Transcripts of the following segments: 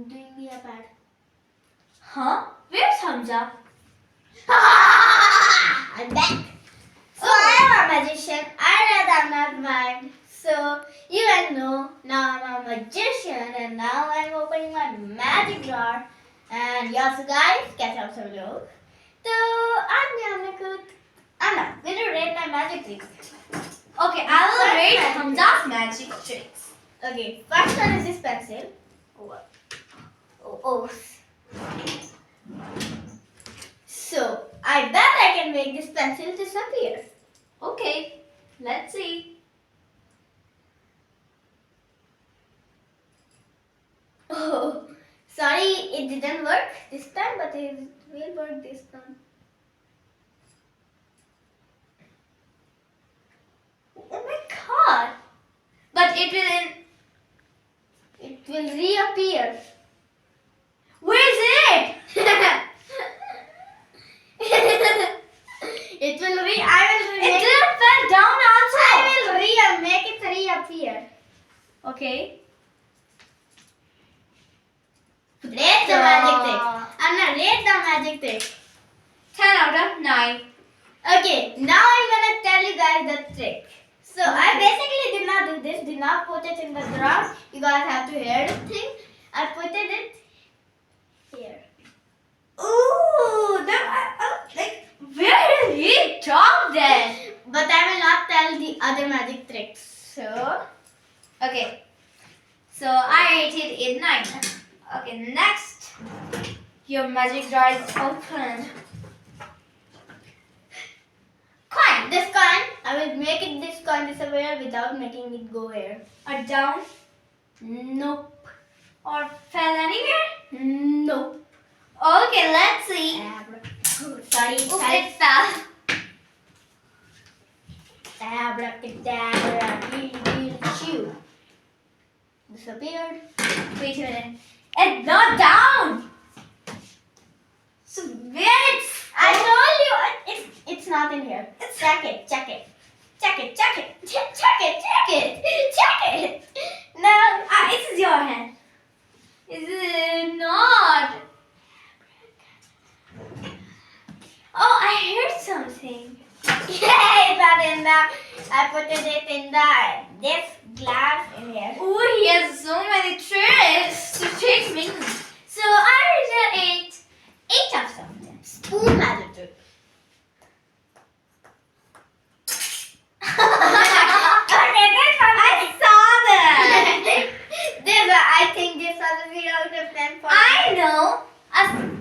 doing the iPad. Huh? Where's Hamza? I'm back. So I am a magician. I read I'm not mine. So you guys know now I'm a magician and now I'm opening my magic drawer. And yes guys, कैसे आप सब लोग? तो आज मैं हमने कुछ will you rate my magic tricks? Okay, I will rate Hamza's magic tricks. Okay, first one is this pencil. Oh. So I bet I can make this pencil disappear. Okay, let's see. Oh, sorry, it didn't work this time, but it will work this time. Oh my god! But it will reappear. Where is it? It will It didn't fall down also. I will make it reappear. Okay. Rate the magic trick. Anna, rate the magic trick. 10 out of 9. Okay, now I'm gonna tell you guys the trick. So I basically did not do this. Did not put it in the drawer. You guys have to hear the thing. I put it here. Ooh, like where did he drop that? But I will not tell the other magic tricks. So Okay. So I rated it 9. Okay, next. Your magic drawer is open. coin. This coin, I will make it this coin disappear without making it go here. Or down? Nope. Or fell anywhere? Nope. Okay, let's see. Sorry. Oops, it fell. Abracadabra, shoe. Disappeared. Wait a minute. It's not down. So where it's? I told you it's not in here. Check it. No. It is your hand. Is it not? Oh, I heard something. Yay, but I put it in this glass in here. Oh, he has so many tricks to trick me. So I rated 8 out of 10. Spoon magic trick. Okay, this one. I saw that. I think this was a 0 out of 10 for I know a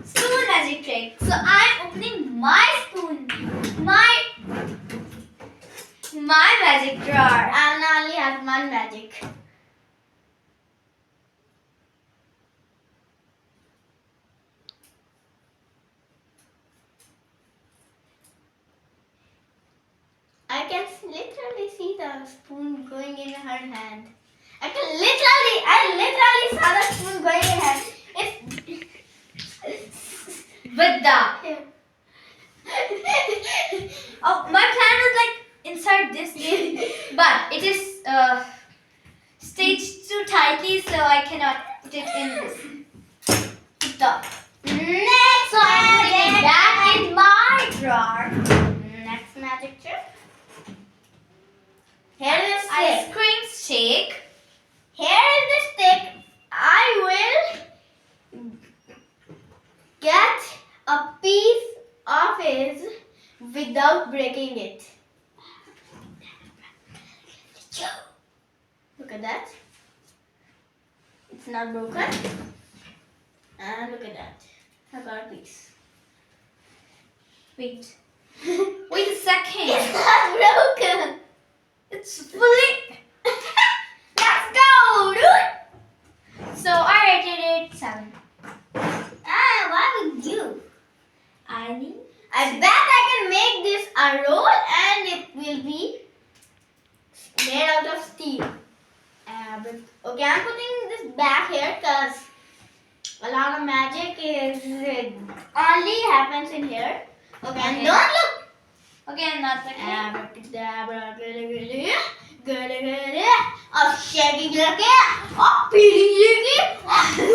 spoon magic trick. So I'm opening my spoon, my magic drawer. Anna only has one magic. I can literally see the spoon going in her hand. I literally saw the spoon going in her hand. With the oh, my plan was like inside this game, but it is staged too tightly, so I cannot put it in this. Stop. Next So I'm putting it back in my drawer. Next magic trick. Here is the Ice stick. cream shake. Here is the stick. I will get a piece of it without breaking it. Look at that. It's not broken. And look at that. I got a piece. Wait a second. It's not broken. It's fully. Let's go, dude. So I rated it 7. What would you? I bet I can make this a roll and it will be made out of steel. Okay, I'm putting this back here because a lot of magic is only happens in here. Okay, and don't look. Okay, I'm not looking. Abracadabra, of shaking looking, of peeling looking,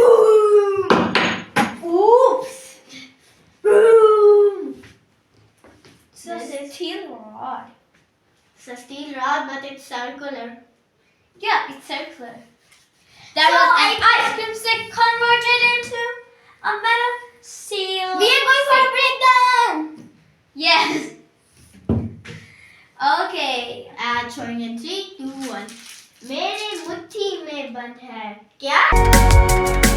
circular. Yeah, it's circular. So That was an ice cream stick converted into a metal seal. We are going for a breakdown. Yes. Okay. And showing in 3, 2, 1. मेरे मुट्ठी में बंद है क्या